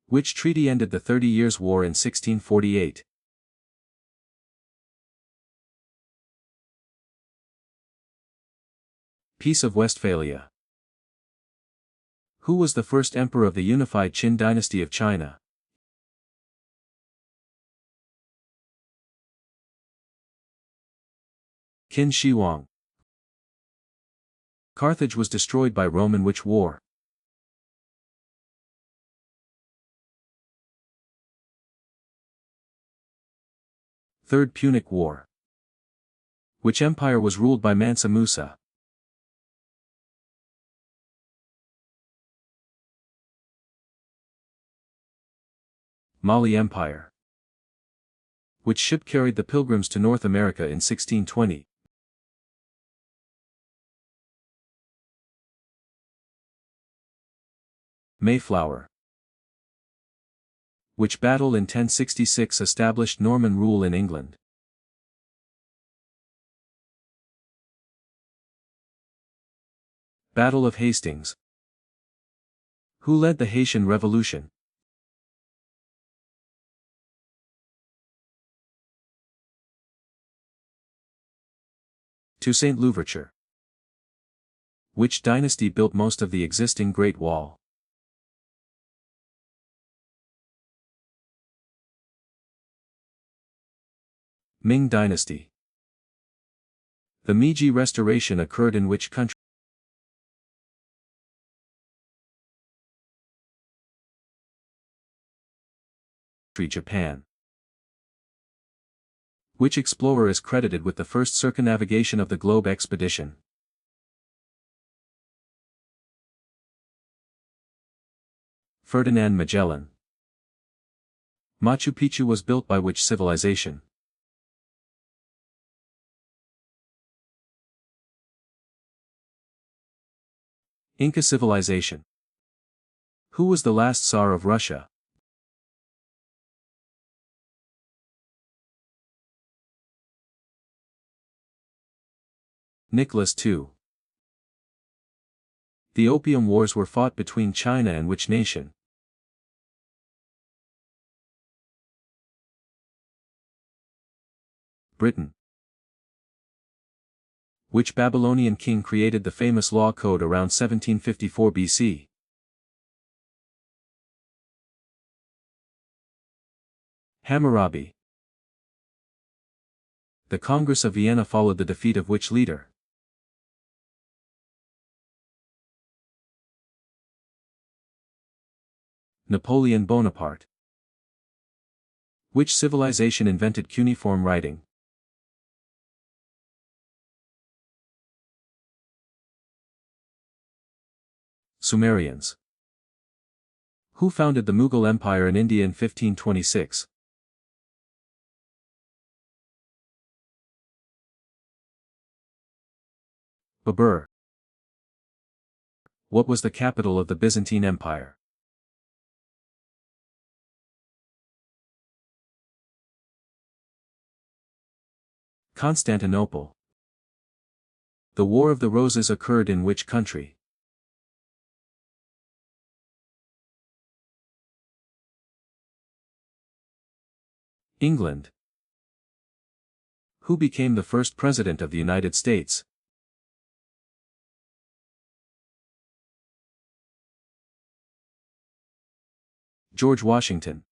Which treaty ended the 30 Years' War in 1648? Peace of Westphalia. Who was the first emperor of the unified Qin dynasty of China? Qin Shi Huang. Carthage was destroyed by Rome in which war? Third Punic War. Which empire was ruled by Mansa Musa? Mali Empire. Which ship carried the Pilgrims to North America in 1620? Mayflower. Which battle in 1066 established Norman rule in England? Battle of Hastings. Who led the Haitian Revolution? Toussaint Louverture. Which dynasty built most of the existing Great Wall? Ming Dynasty. The Meiji Restoration occurred in which country? Japan. Which explorer is credited with the first circumnavigation of the globe expedition? Ferdinand Magellan. Machu Picchu was built by which civilization? Inca civilization. Who was the last Tsar of Russia? Nicholas II. The Opium Wars were fought between China and which nation? Britain. Which Babylonian king created the famous law code around 1754 BC? Hammurabi. The Congress of Vienna followed the defeat of which leader? Napoleon Bonaparte. Which civilization invented cuneiform writing? Sumerians. Who founded the Mughal Empire in India in 1526? Babur. What was the capital of the Byzantine Empire? Constantinople. The War of the Roses occurred in which country? England. Who became the first President of the United States? George Washington.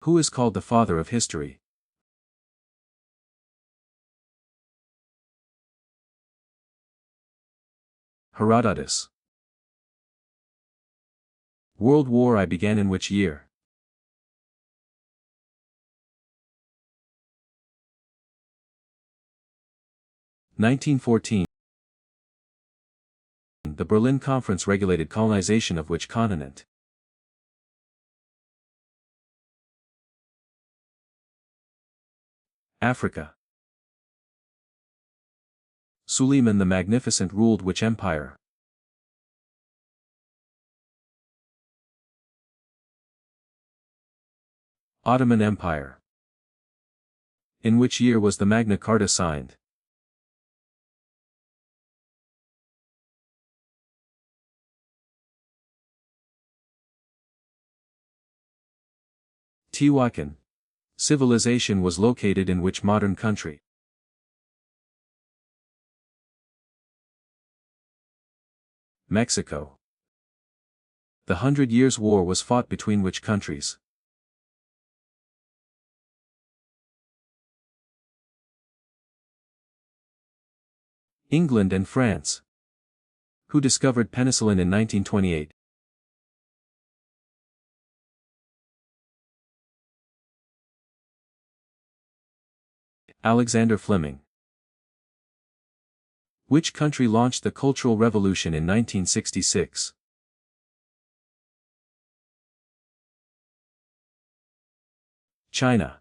Who is called the father of history? Herodotus. World War I began in which year? (1914). The Berlin Conference regulated colonization of which continent? Africa. Suleiman the Magnificent ruled which empire? Ottoman Empire. In which year was the Magna Carta signed? Tehuacan civilization was located in which modern country? Mexico. The 100 Years' War was fought between which countries? England and France. Who discovered penicillin in 1928? Alexander Fleming. Which country launched the Cultural Revolution in 1966? China.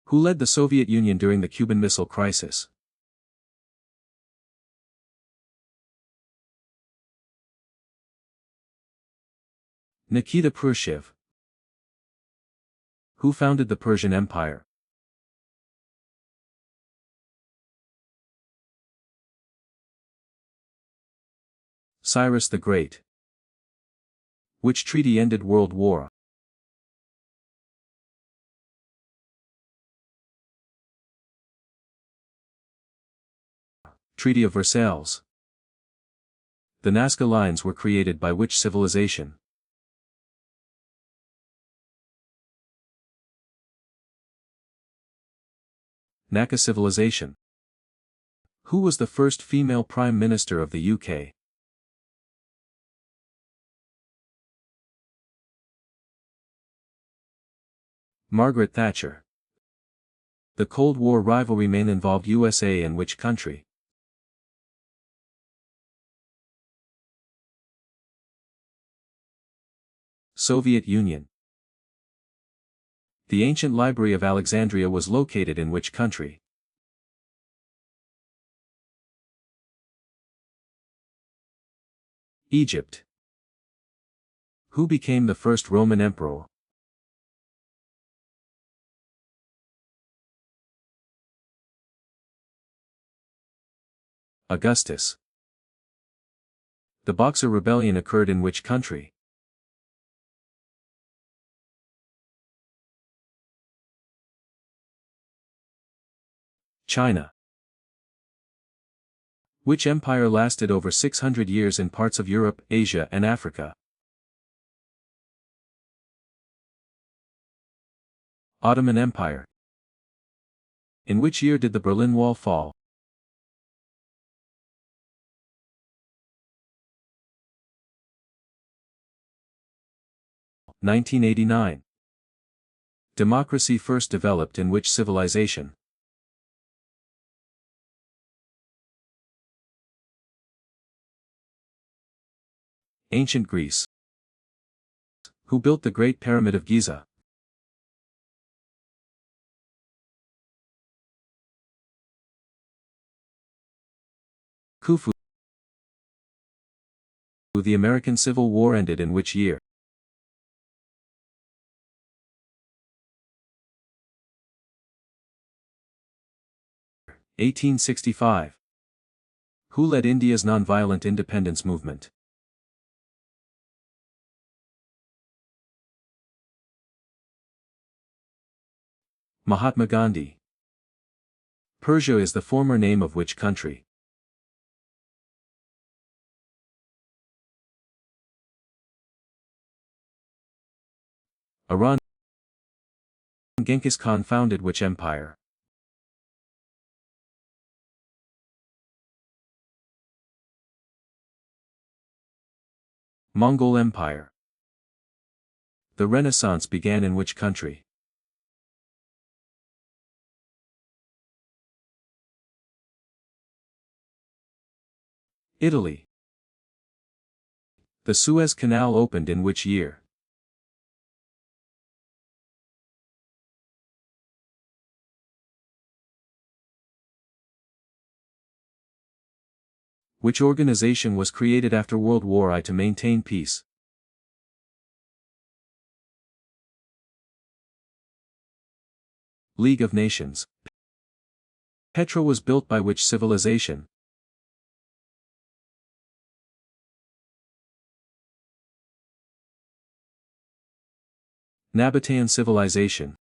Who led the Soviet Union during the Cuban Missile Crisis? Nikita Khrushchev. Who founded the Persian Empire? Cyrus the Great. Which treaty ended World War? Treaty of Versailles. The Nazca Lines were created by which civilization? Naka civilization. Who was the first female Prime Minister of the UK? Margaret Thatcher. The Cold War rivalry main involved USA and which country? Soviet Union. The ancient library of Alexandria was located in which country? Egypt. Who became the first Roman emperor? Augustus. The Boxer Rebellion occurred in which country? China. Which empire lasted over 600 years in parts of Europe, Asia and Africa? Ottoman Empire. In which year did the Berlin Wall fall? (1989). Democracy first developed in which civilization? Ancient Greece. Who built the Great Pyramid of Giza? Khufu. The American Civil War ended in which year? (1865). Who led India's nonviolent independence movement? Mahatma Gandhi. Persia is the former name of which country? Iran. Genghis Khan founded which empire? Mongol Empire. The Renaissance began in which country? Italy. The Suez Canal opened in which year? Which organization was created after World War I to maintain peace? League of Nations. Petra was built by which civilization? Nabatean civilization.